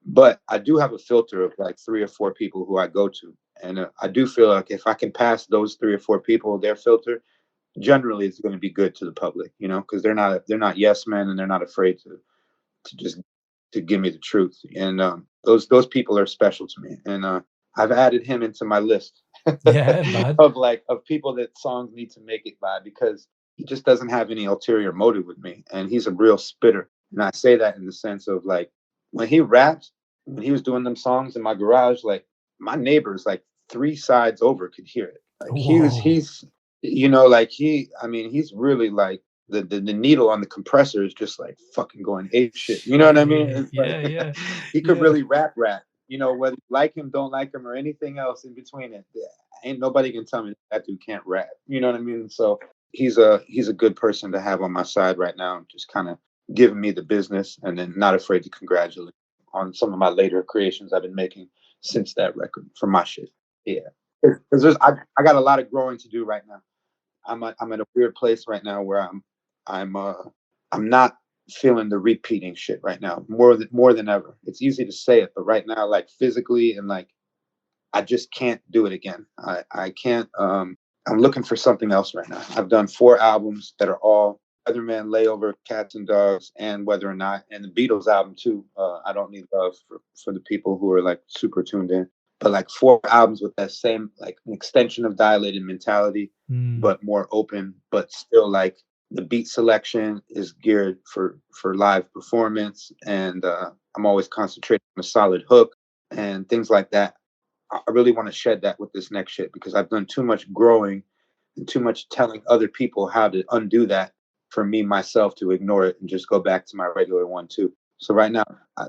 But I do have a filter of like 3 or 4 people who I go to, and I do feel like if I can pass those 3 or 4 people their filter, generally it's going to be good to the public, you know, because they're not yes men and they're not afraid to just to give me the truth, and those people are special to me, and I've added him into my list Yeah, man. of people that songs need to make it by because he just doesn't have any ulterior motive with me, and he's a real spitter, and I say that in the sense of like when he raps, when he was doing them songs in my garage, like my neighbors like 3 sides over could hear it, like Whoa. he's you know like I mean he's really like the needle on the compressor is just like fucking going ape shit. You know what I mean? Shit. It's Yeah, like yeah. he could Yeah. really rap. You know, whether you like him, don't like him, or anything else in between it. Yeah, ain't nobody can tell me that dude can't rap. You know what I mean? So he's a good person to have on my side right now, just kind of giving me the business and then not afraid to congratulate on some of my later creations I've been making since that record for my shit. Yeah. Because I got a lot of growing to do right now. I'm at a weird place right now where I'm uh I'm not feeling the repeating shit right now more than ever. It's easy to say it, but right now, like physically and like I just can't do it again. I can't. I'm looking for something else right now. I've done 4 albums that are all Weatherman, Layover, Cats and Dogs, and Whether or Not, and the Beatles album too. I Don't Need Love for the people who are like super tuned in. But like 4 albums with that same like an extension of Dilated mentality, Mm. but more open, but still like the beat selection is geared for live performance, and I'm always concentrating on a solid hook and things like that. I really want to shed that with this next shit because I've done too much growing and too much telling other people how to undo that for me myself to ignore it and just go back to my regular one too. So right now,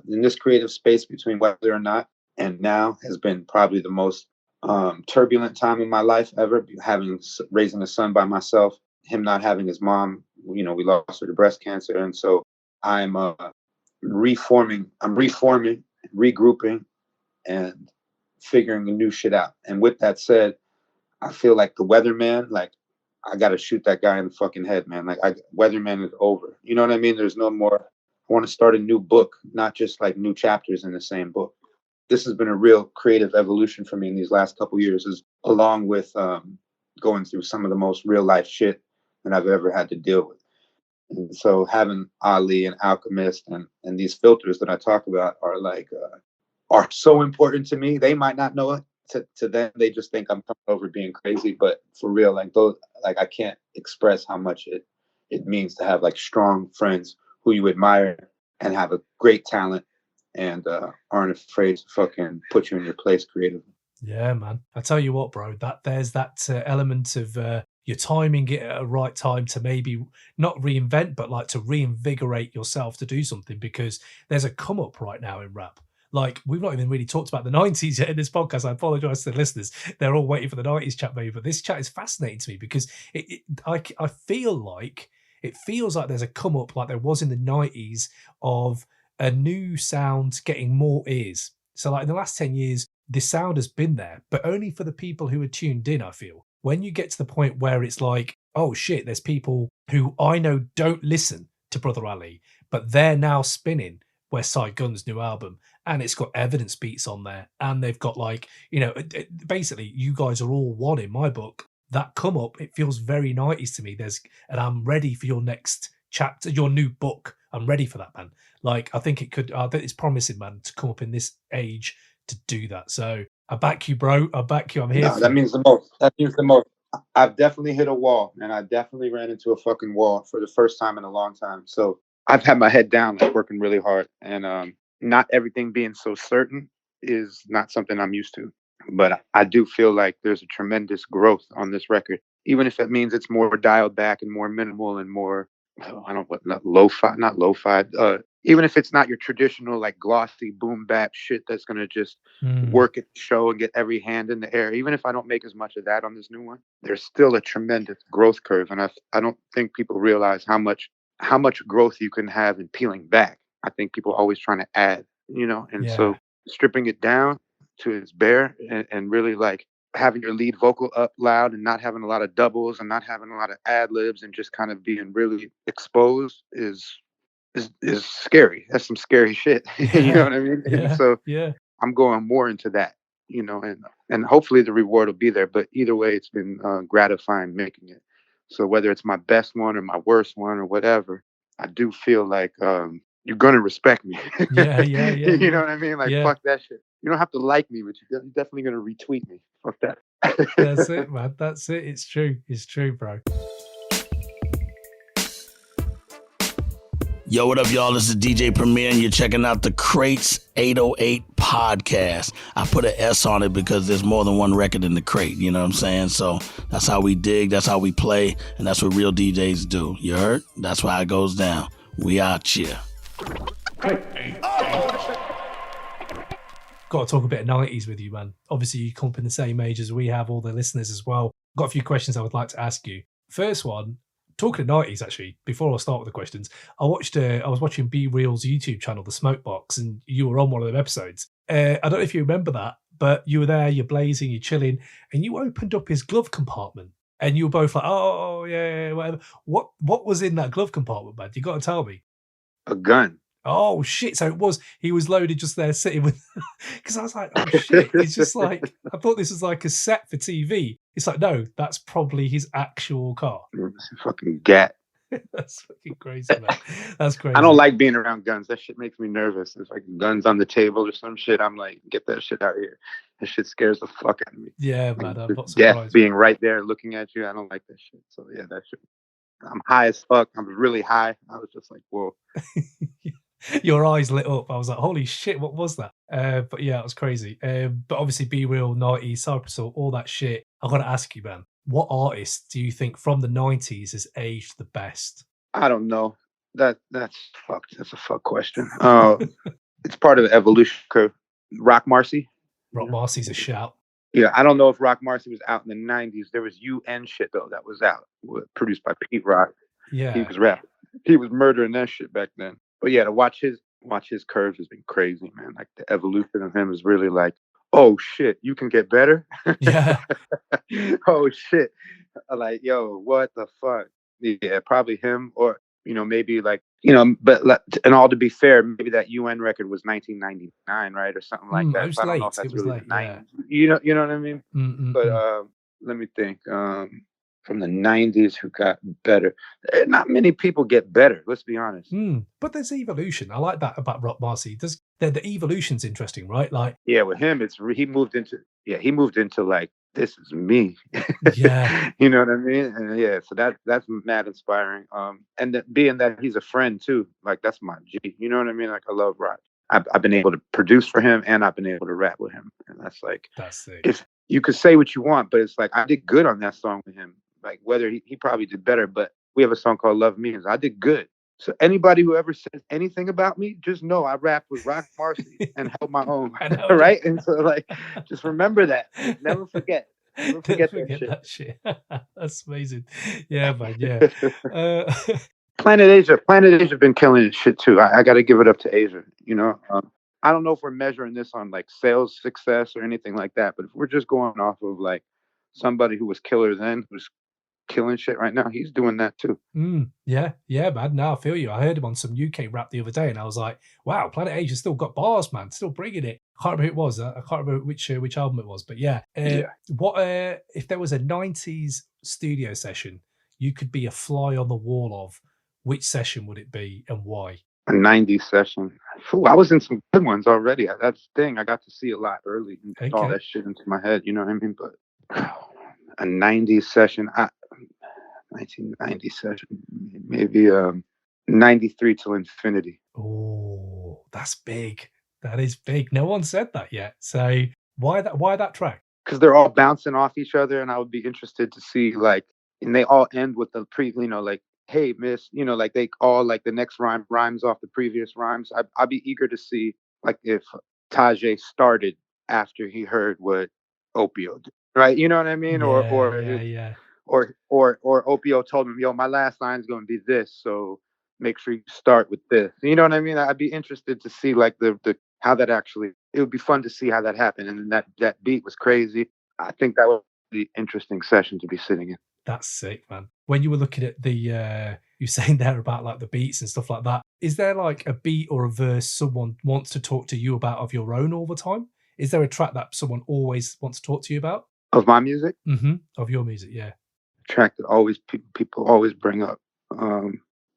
in this creative space between Whether or Not and now has been probably the most turbulent time in my life ever. Raising a son by myself, him not having his mom, you know, we lost her to breast cancer, and so I'm reforming. I'm reforming, regrouping, and figuring the new shit out. And with that said, I feel like the Weatherman, like I gotta shoot that guy in the fucking head, man. Like Weatherman is over. You know what I mean? There's no more. I want to start a new book, not just like new chapters in the same book. This has been a real creative evolution for me in these last couple years, is along with going through some of the most real life shit that I've ever had to deal with. And so having Ali and Alchemist and these filters that I talk about are like are so important to me. They might not know it. To them, they just think I'm coming over being crazy. But for real, like those, like I can't express how much it means to have like strong friends who you admire and have a great talent and aren't afraid to fucking put you in your place creatively. Yeah, man. I tell you what, bro, that there's that element of you're timing it at a right time to maybe not reinvent, but like to reinvigorate yourself to do something, because there's a come up right now in rap. Like, we've not even really talked about the 90s yet in this podcast. I apologize to the listeners. They're all waiting for the 90s chat, maybe. But this chat is fascinating to me because I feel like it feels like there's a come up like there was in the 90s of a new sound getting more ears. So like in the last 10 years, the sound has been there, but only for the people who are tuned in, I feel. When you get to the point where it's like, oh shit, there's people who I know don't listen to Brother Ali, but they're now spinning West Side Gun's new album, and it's got evidence beats on there, and they've got like, you know, basically you guys are all one in my book. That come up, it feels very 90s to me. And I'm ready for your next chapter, your new book. I'm ready for that, man. Like, I think it could, it's promising, man, to come up in this age to do that. So I back you, bro. I back you. I'm here No, for that you. means the most. That means the most. I've definitely hit a wall, and I definitely ran into a fucking wall for the first time in a long time. So I've had my head down, like working really hard, and not everything being so certain is not something I'm used to. But I do feel like there's a tremendous growth on this record, even if it means it's more dialed back and more minimal and more, I don't know what, not lo-fi, not lo-fi. Even if it's not your traditional like glossy boom bap shit that's gonna just work at the show and get every hand in the air. Even if I don't make as much of that on this new one, there's still a tremendous growth curve, and I don't think people realize how much growth you can have in peeling back. I think people are always trying to add, and so stripping it down to its bare and really like having your lead vocal up loud and not having a lot of doubles and not having a lot of ad libs and just kind of being really exposed is scary. That's some scary shit. You know what I mean? And so I'm going more into that, and hopefully the reward will be there. But either way, it's been gratifying making it. So whether it's my best one or my worst one or whatever, I do feel like you're gonna respect me. You know what I mean? Like fuck that shit. You don't have to like me, but you're definitely gonna retweet me. Fuck that. That's it, man. That's it. It's true. It's true, bro. Yo, what up, y'all? This is DJ Premier, and you're checking out the Crates 808 podcast. I put an S on it because there's more than one record in the crate, you know what I'm saying? So that's how we dig, that's how we play, and that's what real DJs do. You heard? That's why it goes down. We out here. Got to talk a bit of 90s with you, man. Obviously, you come up in the same age as we have, all the listeners as well. Got a few questions I would like to ask you. First one, talking of 90s, actually, before I start with the questions, I was watching Be Real's YouTube channel, The Smoke Box, and you were on one of them episodes. I don't know if you remember that, but you were there, you're blazing, you're chilling, and you opened up his glove compartment, and you were both like, oh, yeah, whatever. What was in that glove compartment, man? You got to tell me. A gun. Oh, shit. So he was loaded just there sitting with, because I was like, oh, shit. It's just like, I thought this was like a set for TV. It's like, no, that's probably his actual car. It's a fucking gat. That's fucking crazy, man. That's crazy. I don't like being around guns. That shit makes me nervous. It's like guns on the table or some shit. I'm like, get that shit out of here. That shit scares the fuck out of me. Yeah, man. I'm not surprised. Death being right there looking at you. I don't like that shit. So yeah, that shit. I'm high as fuck. I'm really high. I was just like, whoa. Your eyes lit up. I was like, holy shit, what was that? But yeah, it was crazy. But obviously, Be Real, 90s, Cypress Hill, all that shit. I got to ask you, man, what artist do you think from the 90s has aged the best? I don't know. That's fucked. That's a fuck question. It's part of the evolution curve. Rock Marcy. Rock Marcy's a shout. Yeah, I don't know if Rock Marcy was out in the 90s. There was UN shit, though, that was out, produced by Pete Rock. Yeah. He was rapping. He was murdering that shit back then. But yeah, to watch his curves has been crazy, man. Like the evolution of him is really like, oh shit, you can get better. Yeah. Oh shit. Like, yo, what the fuck? Yeah, probably him, or maybe like, but and all to be fair, maybe that UN record was 1999, right, or something like that. It was so I don't late. know if that's It was really late. the 90s. Yeah. You know what I mean? But let me think. From the 90s who got better. Not many people get better, let's be honest. But there's evolution. I like that about Rock Marcy. The evolution's interesting, right? Like, yeah, with him, he moved into like, this is me. Yeah. You know what I mean? And yeah, so that's mad inspiring. And being that he's a friend too, like that's my G. You know what I mean? Like I love Rock. I've been able to produce for him and I've been able to rap with him. And that's sick. If you could say what you want, but it's like I did good on that song with him. Like whether he probably did better, but we have a song called Love Me, and I did good. So anybody who ever says anything about me, just know I rapped with Rock Marcy and held my own, right? And so like, just remember that. Never forget. Never forget that shit. That's amazing. Yeah, man. Yeah. Planet Asia been killing shit too. I got to give it up to Asia. I don't know if we're measuring this on like sales success or anything like that, but if we're just going off of like somebody who was killer then, who's killing shit right now, he's doing that too. Yeah, man. Now I feel you. I heard him on some UK rap the other day, and I was like, "Wow, Planet Asia still got bars, man. Still bringing it." I can't remember who it was. I can't remember which album it was, but yeah. What if there was a 90s studio session you could be a fly on the wall of? Which session would it be, and why? A 90s session. I was in some good ones already. That's the thing. I got to see a lot early and all that shit into my head. You know what I mean? But a 90s session. 1990 session, maybe 93 till infinity. Oh, that's big. That is big. No one said that yet. So why that track? Because they're all bouncing off each other, and I would be interested to see, like, and they all end with the like, hey miss, like they all, like, the next rhyme rhymes off the previous rhymes. I'd be eager to see, like, if Tajay started after he heard what Opio did, right? You know what I mean? Yeah. Or Opio told him, yo, my last line is going to be this, so make sure you start with this. You know what I mean? I'd be interested to see, like, the how that actually, it would be fun to see how that happened. And that beat was crazy. I think that was the interesting session to be sitting in. That's sick, man. When you were looking at the you saying there about, like, the beats and stuff like that, is there, like, a beat or a verse someone wants to talk to you about of your own all the time? Is there a track that someone always wants to talk to you about? Of my music? Of your music, yeah. Track that always people always bring up.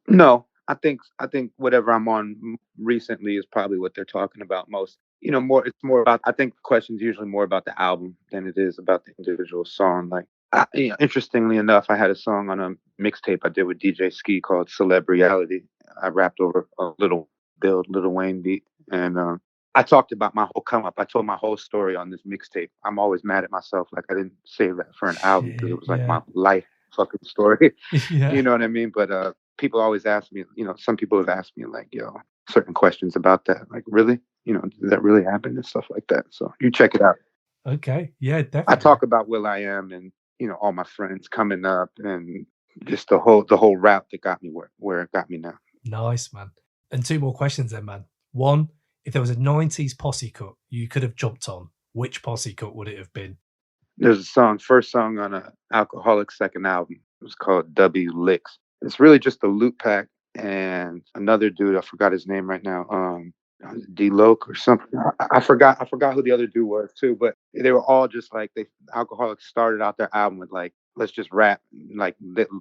No, I think whatever I'm on recently is probably what they're talking about most. It's more about, I think the question's usually more about the album than it is about the individual song. Like, interestingly enough, I had a song on a mixtape I did with DJ Ski called Celebriality. I rapped over a Lil Wayne beat, and I talked about my whole come up. I told my whole story on this mixtape. I'm always mad at myself, like I didn't save that for an album, because it was like my life fucking story. Yeah. You know what I mean? But people always ask me, some people have asked me, like, yo, certain questions about that. Like, really? Did that really happen and stuff like that? So you check it out. Okay. Yeah, definitely. I talk about will.i.am and, all my friends coming up, and just the whole route that got me where it got me now. Nice, man. And 2 more questions then, man. One, if there was a 90s posse cut you could have jumped on, which posse cut would it have been? There's a first song on a Alcoholic's second album. It was called W Licks. It's really just a loop pack and another dude, I forgot his name right now. D-Loke or something. I forgot who the other dude was too, but they were all just like, Alcoholics started out their album with, like, let's just rap. Like,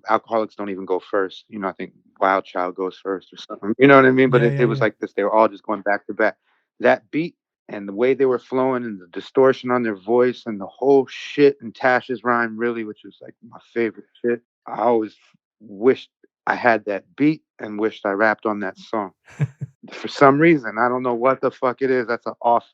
Alcoholics don't even go first. I think Wild Child goes first or something. You know what I mean? But it was like this. They were all just going back to back. That beat and the way they were flowing and the distortion on their voice and the whole shit, and Tash's rhyme, really, which was like my favorite shit. I always wished I had that beat and wished I rapped on that song. For some reason, I don't know what the fuck it is. That's an off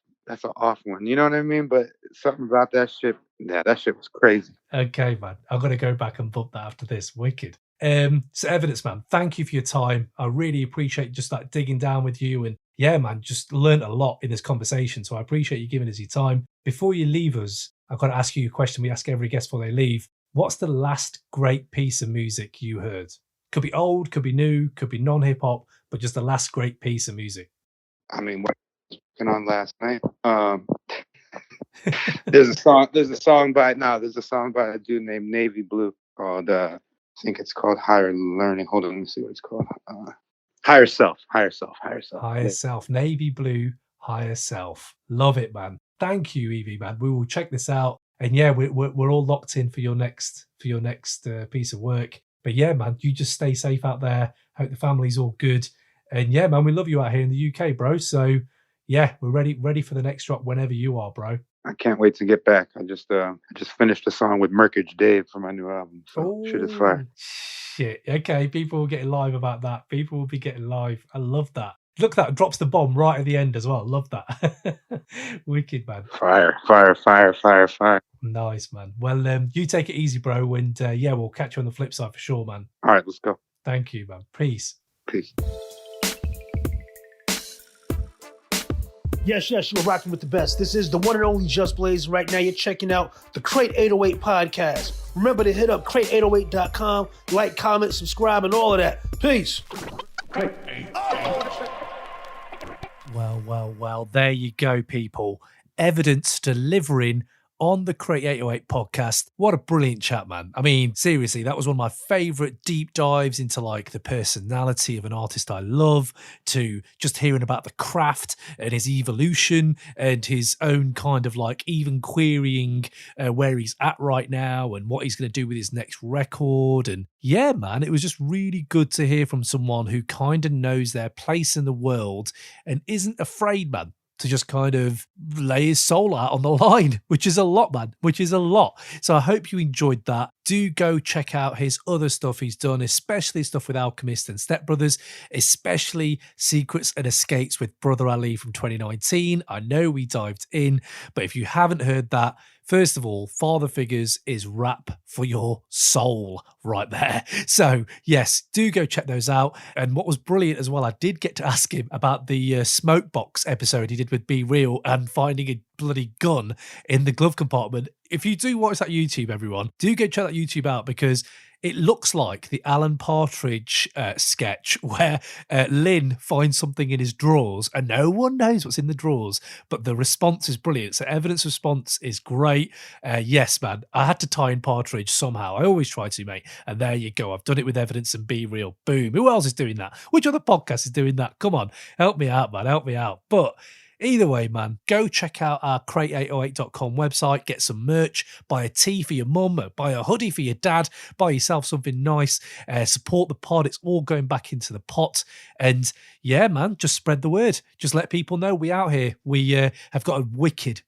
one. You know what I mean? But something about that shit, that shit was crazy. Okay, man. I'm going to go back and bump that after this. Wicked. So Evidence, man, thank you for your time. I really appreciate just like digging down with you, and yeah, man, just learned a lot in this conversation. So I appreciate you giving us your time. Before you leave us, I've got to ask you a question we ask every guest before they leave. What's the last great piece of music you heard? Could be old, could be new, could be non-hip hop, but just the last great piece of music. I mean, what I was working on last night? There's a song by a dude named Navy Blue called I think it's called Higher Learning. Hold on, let me see what it's called. Higher Self. Higher Self. Navy Blue, Higher Self. Love it, man. Thank you, Evie, man. We will check this out, and yeah, we're all locked in for your next piece of work. But yeah, man, you just stay safe out there. Hope the family's all good. And yeah, man, we love you out here in the UK, bro. So yeah, we're ready for the next drop whenever you are, bro. I can't wait to get back. I just finished a song with Merkage Dave for my new album. So shit is fire. Shit. Okay, people will get live about that. People will be getting live. I love that. Look, that drops the bomb right at the end as well. Love that. Wicked, man. Fire. Nice, man. Well, you take it easy, bro. And yeah, we'll catch you on the flip side for sure, man. All right, let's go. Thank you, man. Peace. Yes, you're rocking with the best. This is the one and only Just Blaze. Right now, you're checking out the Crate 808 podcast. Remember to hit up crate808.com, like, comment, subscribe, and all of that. Peace. Well, there you go, people. Evidence delivering on the Crate 808 podcast. What a brilliant chat, man. I mean, seriously, that was one of my favorite deep dives into like the personality of an artist I love, to just hearing about the craft and his evolution and his own kind of like even querying where he's at right now and what he's going to do with his next record. And yeah, man, it was just really good to hear from someone who kind of knows their place in the world and isn't afraid, man, to just kind of lay his soul out on the line, which is a lot, man, which is a lot. So I hope you enjoyed that. Do go check out his other stuff he's done, especially stuff with Alchemist and Step Brothers, especially Secrets and Escapes with Brother Ali from 2019. I know we dived in, but if you haven't heard that, first of all, Father Figures is rap for your soul right there. So yes, do go check those out. And what was brilliant as well, I did get to ask him about the smoke box episode he did with Be Real and finding a bloody gun in the glove compartment. If you do watch that YouTube, everyone, do go check that YouTube out, because it looks like the Alan Partridge sketch where Lynn finds something in his drawers and no one knows what's in the drawers, but the response is brilliant. So evidence response is great. Yes, man, I had to tie in Partridge somehow. I always try to, mate. And there you go. I've done it with evidence and Be Real. Boom. Who else is doing that? Which other podcast is doing that? Come on, help me out, man. Help me out. But either way, man, go check out our crate808.com website, get some merch, buy a tee for your mum, buy a hoodie for your dad, buy yourself something nice, support the pod. It's all going back into the pot. And yeah, man, just spread the word. Just let people know we out here. We have got a wicked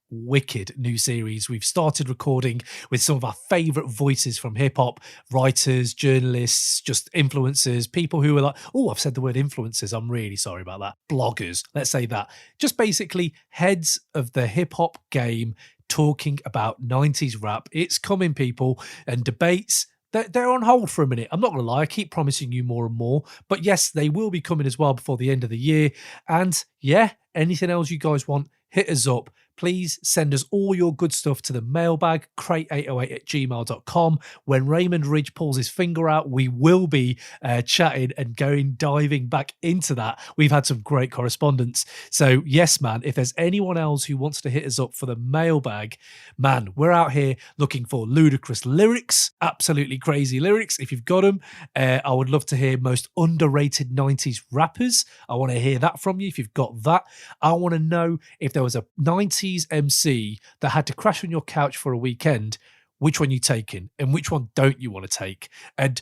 new series. We've started recording with some of our favorite voices from hip hop, writers, journalists, just influencers, people who are like, oh, I've said the word influencers. I'm really sorry about that. Bloggers, let's say that. Just basically heads of the hip hop game talking about 90s rap. It's coming, people, and debates. They're on hold for a minute. I'm not going to lie. I keep promising you more and more. But yes, they will be coming as well before the end of the year. And yeah, anything else you guys want, hit us up. Please send us all your good stuff to the mailbag, crate808@gmail.com. When Raymond Ridge pulls his finger out, we will be chatting and diving back into that. We've had some great correspondence. So yes, man, if there's anyone else who wants to hit us up for the mailbag, man, we're out here looking for ludicrous lyrics, absolutely crazy lyrics. If you've got them, I would love to hear most underrated 90s rappers. I want to hear that from you if you've got that. I want to know if there was a 90s MC that had to crash on your couch for a weekend, which one you taking and which one don't you want to take? And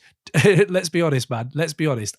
let's be honest, man, let's be honest.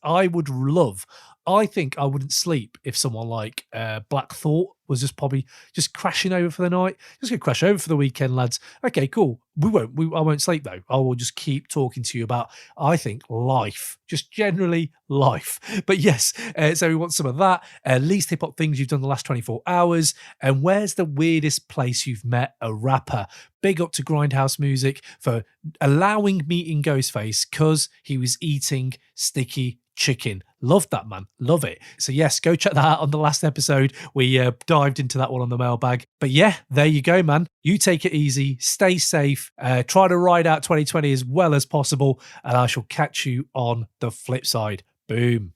I think I wouldn't sleep if someone like Black Thought was just probably just crashing over for the night. Just gonna crash over for the weekend, lads. Okay, cool. I won't sleep though. I will just keep talking to you about, I think, life, just generally life. But yes, so we want some of that. Least hip hop things you've done the last 24 hours. And where's the weirdest place you've met a rapper? Big up to Grindhouse Music for allowing me in Ghostface because he was eating sticky chicken. Love that, man. Love it. So yes, go check that out on the last episode. We dived into that one on the mailbag. But yeah, there you go, man. You take it easy, stay safe, try to ride out 2020 as well as possible, and I shall catch you on the flip side. Boom.